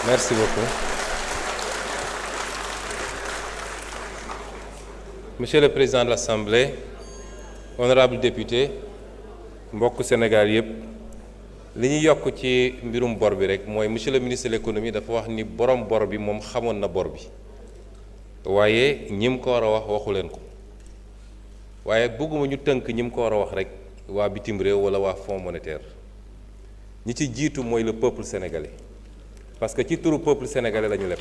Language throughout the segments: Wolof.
Merci beaucoup. Monsieur le Président de l'Assemblée, honorables députés, mbokk Sénégal yëpp, li ñu yokk ci mbirum bor bi rek mooy monsieur le ministre de l'économie dafa wax ni borom bor bi moom xamoon na bor bi waaye ñim ko war a wax waxu leen ko waaye bëgguma ñu tënk ñim ko war a wax rek waa bitim réew wala waa Fonds monétaire ñi ci jiitu mooy le peuple sénégalais parce que ci turu peuple sénégalais la ñu leb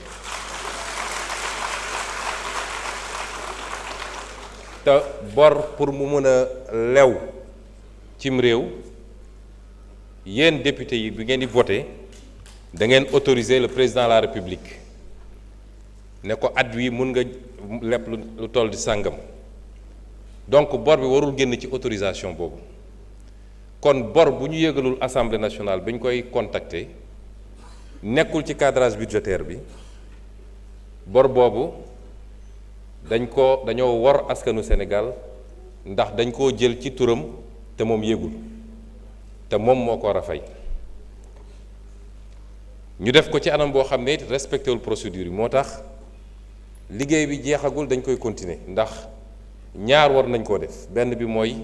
te bor pour mu mën a lew cim réew yéen député yi bi ngeen di voté da ngeen autoriser le président de la république ne ko at wi mun nga leb lu toll di sàngam donc bor bi warul génn ci autorisation boobu kon bor bu ñu yëgalul assemblée nationale bi ñu koy contacter nekkul ci cadrage budgétaire bi bor boobu dañoo wor askanu Sénégal ndax dañ koo jël ci turam te moom yëgul te moom moo ko war a fay ñu def ko ci anam boo xam ne respecté wul procédure yi moo tax liggéey bi jeexagul dañ koy continuer ndax ñaar war nañ koo def benn bi mooy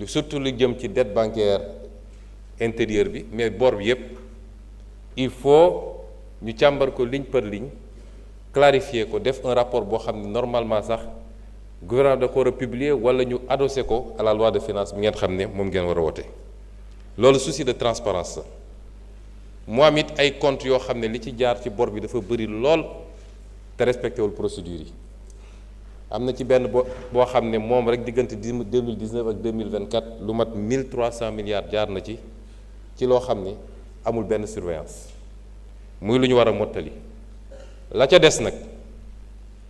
surtout lu jëm ci dette bancaire intérieure bi mais bor bi yépp il faut ñu càmbar ko ligne par ligne clarifier ko def un rapport boo xam ne normalement sax gouvernement da ko war a publier wala ñu adossé ko à la loi de finances bi ngeen xam ne moom ngeen war a wote loolu souci de transparence la mu am it ay comptes yoo xam ne li ci jaar ci bor bi dafa bëri lool te respecté wul procédure yi am na ci benn boo xam ne moom rek diggante 2019 ak 2024 lu mat 1300 milliards jaar na ci loo xam ne amul benn surveillance muy lu ñu war a mottali la ca des nag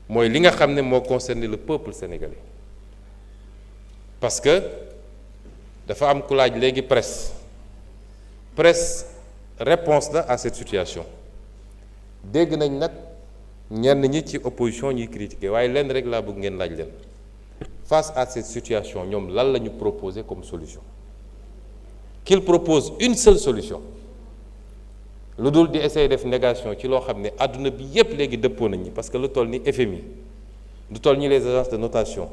mooy li nga xam ne moo concerné le peuple sénégalais parce que dafa am ku laaj léegi presse réponse la à cette situation dégg nañ nag ñenn ñi ci opposition ñuy critiquer waaye lenn rek laa bëgg ngeen laaj leen face à cette situation ñoom lan la ñu proposer comme solution qu'il propose une seule solution lu dul di essayer def négation ci loo xam ne àdduna bi yépp léegi dëppoo nañ ñi parce que lu toll ni FMI lu toll ni les agences de notation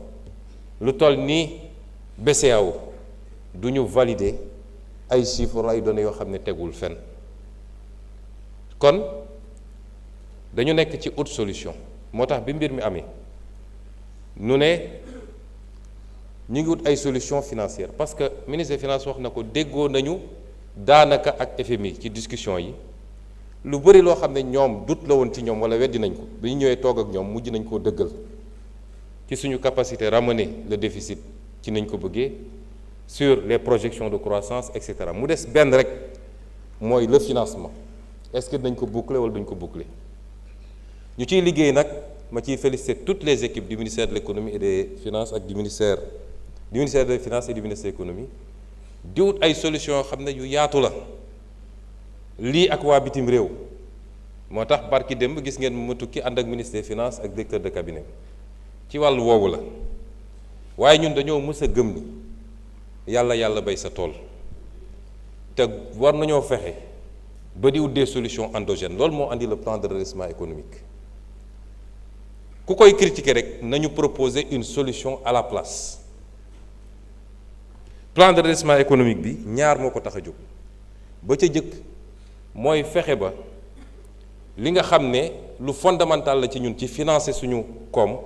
lu toll ni BCEAO du ñu valider ay chiffres ay données yoo xam ne tegul fenn kon dañu nekk ci autre solution moo tax bi mbir mi amee nu ne ñu ngi wut ay solution financière parce que ministre des finances wax na ko déggoo nañu daanaka ak FMI ci discussion yi lu bëri loo xam ne ñoom dut la woon ci ñoom wala weddi nañ ko bi ñu ñëwee toog ak ñoom mujj nañ koo dëggal ci suñu capacité ramener le déficit ci nañ ko bëggee sur les projections de croissance et cetera mu des benn rek mooy le financement est-ce que dañ ko boucler wala duñ ko boucler ñu ciy liggéey nag ma ciy féliciter toutes les équipes du ministère de l'économie et des finances ak du ministère des finances et du ministère de l'économie di wut ay solutions yoo xam ne yu yaatu la lii ak waa bitim réew moo tax barki démb gis ngeen ma tukki ànd ak ministre des finances ak directeur de cabinet ci wàllu woowu la waaye ñun dañoo mës a gëm ni yàlla bay sa tool te war nañoo fexe ba di wut des solutions endogènes loolu moo andi le plan de redressement économique ku koy critiquer rek nañu proposer une solution à la place plan de redressement économique bi ñaar moo ko tax a jóg ba ca jëkk mooy fexe ba li nga xam ne lu fondamental la ci ñun ci financer suñu koom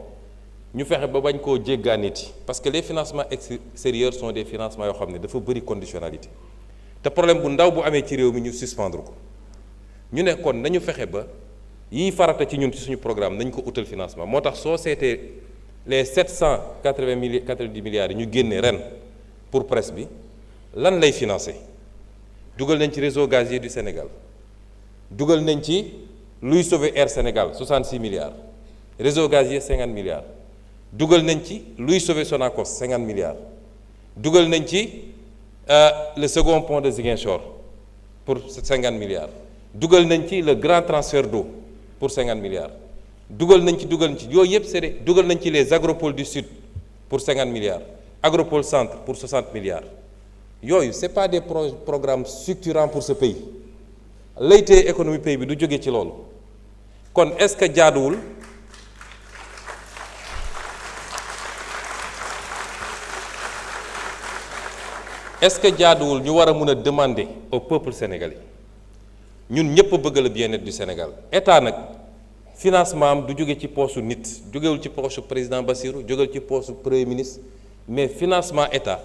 ñu fexe ba bañ koo jéggaaniti parce que les financements extérieurs sont des financements yoo xam ne dafa bëri conditionnalité te problème bu ndaw bu amee ci réew mi ñu suspendre ko ñu ne kon nañu fexe ba yiy farata ci ñun ci suñu programme nañ ko utal financement moo tax soo seetee les 790 milliards yi ñu génne ren pour presse bi lan lay financer dugal nañ ci réseau gazier du Sénégal dugal nañ ci luy sauver Air Sénégal 66 milliards réseau gazier 50 milliards dugal nañ ci luy sauver Sonacos 50 milliards dugal nañ ci le second pont de Ziguinchor pour 50 milliards dugal nañ ci le grand transfert d'eau pour 50 milliards dugal nañ ci yooyu yëpp c'est dugal nañ ci les agropoles du sud pour 50 milliards agropole centre pour 60 milliards yooyu c'est pas des programmes structurants pour ce pays laytee économie pays bi du jóge ci loolu kon est-ce que jaaduwul ñu war a mën a demander au peuple sénégalais ñun ñëpp bëgg le bien-être du Sénégal état nag financement am du jóge ci poosu nit jógewul ci poosu président Bassirou jógewul ci poosu premier ministre mais financement état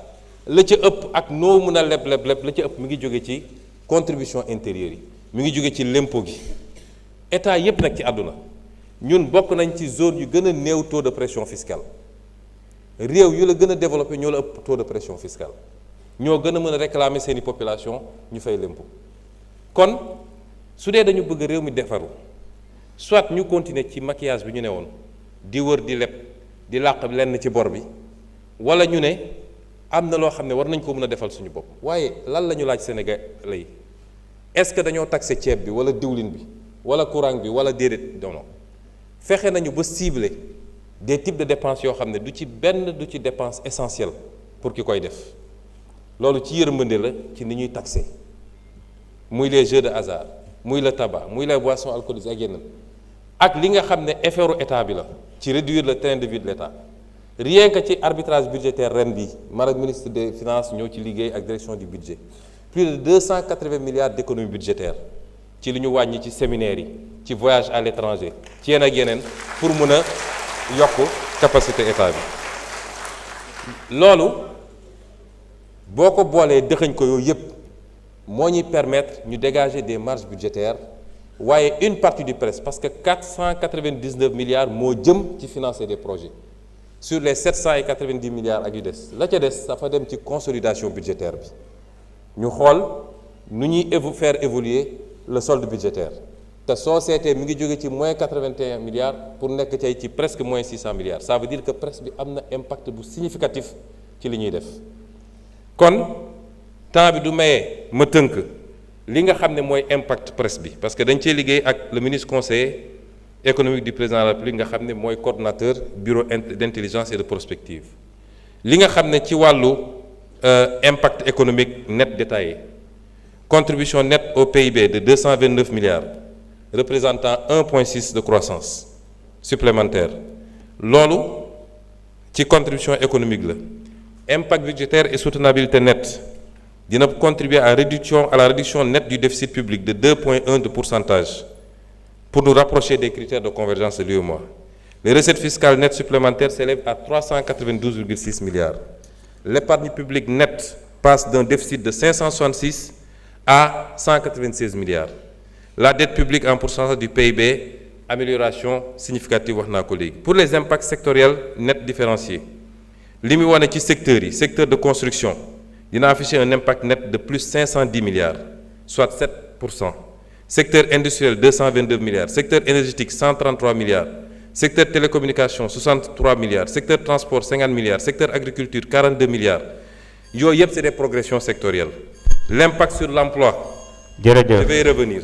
la ca ëpp ak noo mën a leb la ca ëpp mi ngi jóge ci contribution intérieure yi mi ngi jóge ci l'impôt gi état yépp nag ci àdduna ñun bokk nañ ci zone yu gën a néew taux de pression fiscale réew yu la gën a développé ñoo la ëpp taux de pression fiscale ñoo gën a mën a réclamer seeni population ñu fay l'impôt kon su dee dañu bëgg réew mi defaru soit ñu continuer ci maquillage bi ñu ne woon di wër di leb di làq lenn ci bor bi wala ñu ne am na loo xam ne war nañ ko mën a defal suñu bopp waaye lan la ñu laaj Sénégalais yi est-ce que dañoo taxé ceeb bi wala diwlin bi wala courant bi wala déedéet non fexe nañu ba cibler des types de dépenses yoo xam ne du ci dépense essentielle pour ki koy def loolu ci yërmande la ci ni ñuy taxé muy les jeux de hasard muy le tabac muy les boissons alcoolisées ak yeneen ak li nga xam ne effortu état bi la ci réduire le train de vie de l'état rien que ci arbitrage budgétaire ren bi man ak ministre des finances ñoo ci liggéey ak direction du budget plus de 280 milliards d'économies budgétaires ci li ñu wàññi ci séminaires yi ci voyage à l'étranger ci yenn ak yeneen pour mën a yokk capacité état bi loolu boo ko boolee dëxëñ ko yooyu yépp moo ñuy permettre ñu dégager des marges budgétaires waaye une partie du presse parce que 499 milliards moo jëm ci financer des projets sur les 790 milliards ak yu des la ca des dafa dem ci consolidation budgétaire bi ñu xool nu ñuy faire évoluer le solde budgétaire te soo seetee mi ngi jóge ci moins 81 milliards pour nekk tey ci presque moins 600 milliards ça veut dire que presse bi am na impact bu significatif ci li ñuy def kon temps bi du mayee ma tënk li nga xam ne mooy impact presse bi parce que dañ cee liggéey ak le ministre conseiller économique du président de la République nga xam ne mooy coordonnateur bureau d'intelligence et de prospective li nga xam ne ci wàllu impact économique net détaillé contribution nette au PIB de 229 milliards représentant 1,6 de croissance supplémentaire loolu ci contribution économique la impact budgétaire et soutenabilité nette dina contribuer à la réduction nette du déficit public de 2,1 de pourcentage pour nous rapprocher des critères de convergence de l'UEMOA. Les recettes fiscales nettes supplémentaires s'élèvent à 392,6 milliards. L'épargne publique nette passe d'un déficit de 566 à 196 milliards. La dette publique en pourcentage du PIB, amélioration significative wax naa ko léegi. Pour les impacts sectoriels nets différenciés li mu wane ci secteurs yi secteur de construction dina afficher un impact net de plus 510 milliards soit 7%. Secteur industriel 222 milliards, secteur énergétique 133 milliards, secteur télécommunication 63 milliards, secteur transport 50 milliards, secteur agriculture 42 milliards. Yooyu yëpp c'est des progressions sectorielles. L'impact sur l'emploi, je vais y revenir.